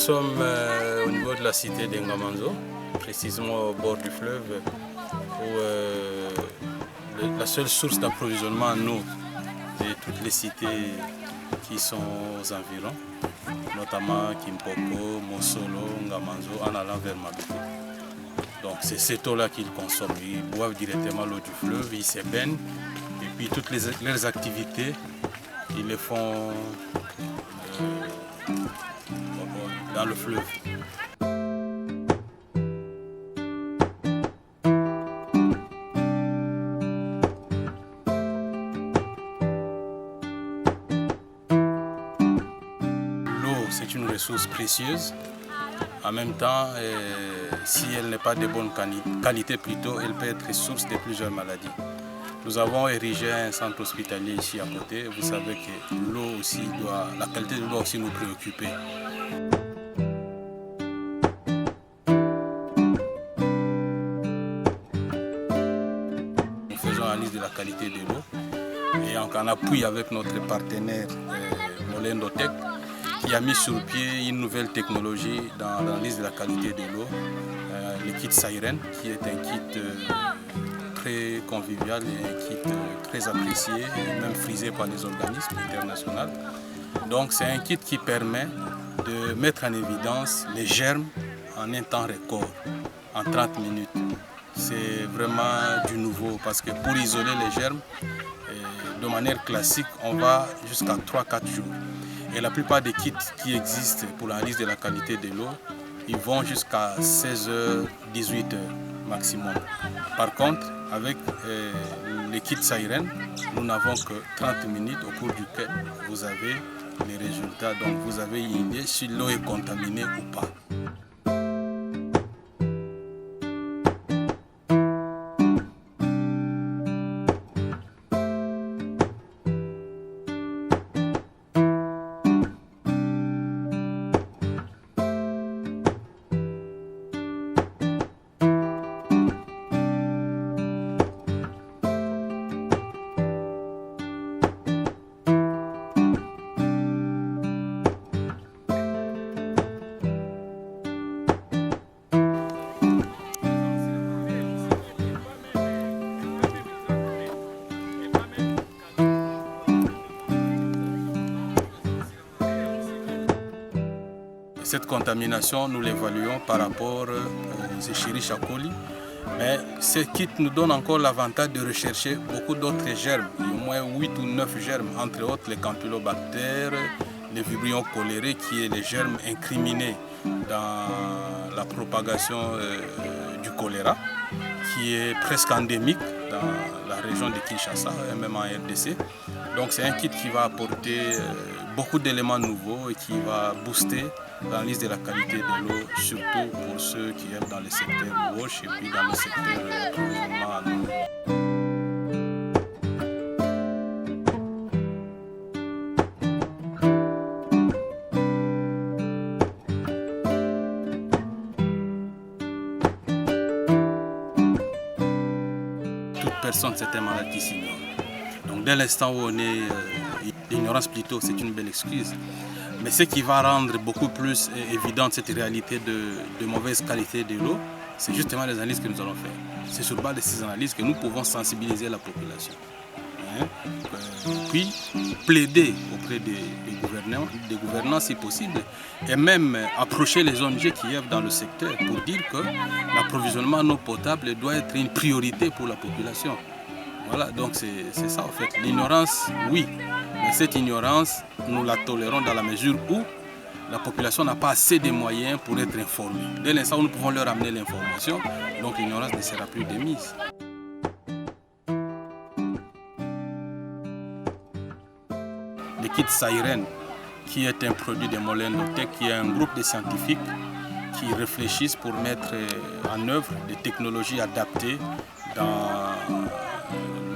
sommes au niveau de la cité d'Engamanzo, précisément au bord du fleuve, où la seule source d'approvisionnement en eau de toutes les cités qui sont aux environs, notamment Kimpoko, Mosolo, Ngamanzo, en allant vers Mabété. Donc c'est cette eau-là qu'ils consomment. Ils boivent directement l'eau du fleuve, ils se baignent, et puis toutes leurs activités, ils les font dans le fleuve. L'eau, c'est une ressource précieuse. En même temps, si elle n'est pas de bonne qualité, plutôt, elle peut être source de plusieurs maladies. Nous avons érigé un centre hospitalier ici à côté. Vous savez que l'eau aussi la qualité de l'eau doit aussi nous préoccuper. Nous faisons l'analyse de la qualité de l'eau et en appui avec notre partenaire Molendotech, qui a mis sur pied une nouvelle technologie dans l'analyse de la qualité de l'eau, le kit Siren, qui est un kit très convivial et un kit très apprécié et même frisé par les organismes internationaux. Donc c'est un kit qui permet de mettre en évidence les germes en un temps record, en 30 minutes. C'est vraiment du nouveau parce que pour isoler les germes, de manière classique, on va jusqu'à 3-4 jours. Et la plupart des kits qui existent pour l'analyse de la qualité de l'eau, ils vont jusqu'à 16h, 18h maximum. Par contre, avec les kits Siren, nous n'avons que 30 minutes au cours duquel vous avez les résultats. Donc vous avez une idée si l'eau est contaminée ou pas. Cette contamination, nous l'évaluons par rapport aux Escherichia coli, mais ce kit nous donne encore l'avantage de rechercher beaucoup d'autres germes. Il y a au moins 8 ou 9 germes, entre autres les campylobactères, les vibrions cholérés, qui est les germes incriminés dans la propagation du choléra, qui est presque endémique dans la région de Kinshasa et même en RDC. Donc c'est un kit qui va apporter beaucoup d'éléments nouveaux et qui va booster l'analyse de la qualité de l'eau, surtout pour ceux qui œuvrent dans le secteur WASH et puis dans le secteur d'approvisionnement en eau. Toute personne, c'est un malade qui s'ignore. Donc dès l'instant où on est, l'ignorance plutôt, c'est une belle excuse. Mais ce qui va rendre beaucoup plus évidente cette réalité de mauvaise qualité de l'eau, c'est justement les analyses que nous allons faire. C'est sur base de ces analyses que nous pouvons sensibiliser la population. Puis plaider auprès des gouvernants si possible, et même approcher les ONG qui œuvrent dans le secteur pour dire que l'approvisionnement en eau potable doit être une priorité pour la population. Voilà, donc c'est ça en fait. L'ignorance, oui, mais cette ignorance, nous la tolérons dans la mesure où la population n'a pas assez de moyens pour être informée. Dès l'instant où nous pouvons leur amener l'information, donc l'ignorance ne sera plus démise. Le kit Siren, qui est un produit de Molendotech, qui est un groupe de scientifiques qui réfléchissent pour mettre en œuvre des technologies adaptées dans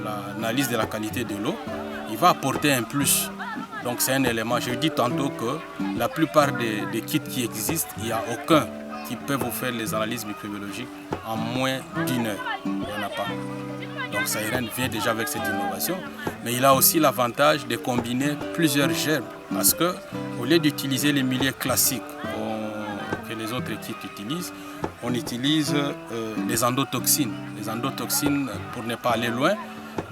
l'analyse de la qualité de l'eau, il va apporter un plus. Donc c'est un élément. Je dis tantôt que la plupart des kits qui existent, il n'y a aucun qui peut vous faire les analyses microbiologiques en moins d'1 heure. Il n'y en a pas. Donc Siren vient déjà avec cette innovation, mais il a aussi l'avantage de combiner plusieurs germes parce qu'au lieu d'utiliser les milieux classiques, autres équipes utilisent, on utilise les endotoxines. Les endotoxines, pour ne pas aller loin,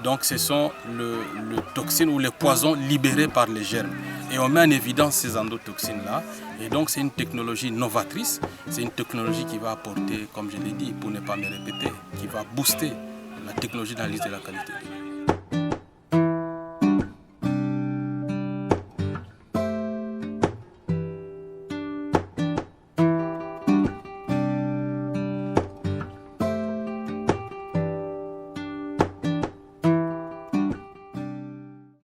donc ce sont les toxines ou les poisons libérés par les germes. Et on met en évidence ces endotoxines-là. Et donc c'est une technologie novatrice, c'est une technologie qui va apporter, comme je l'ai dit, pour ne pas me répéter, qui va booster la technologie d'analyse de la qualité.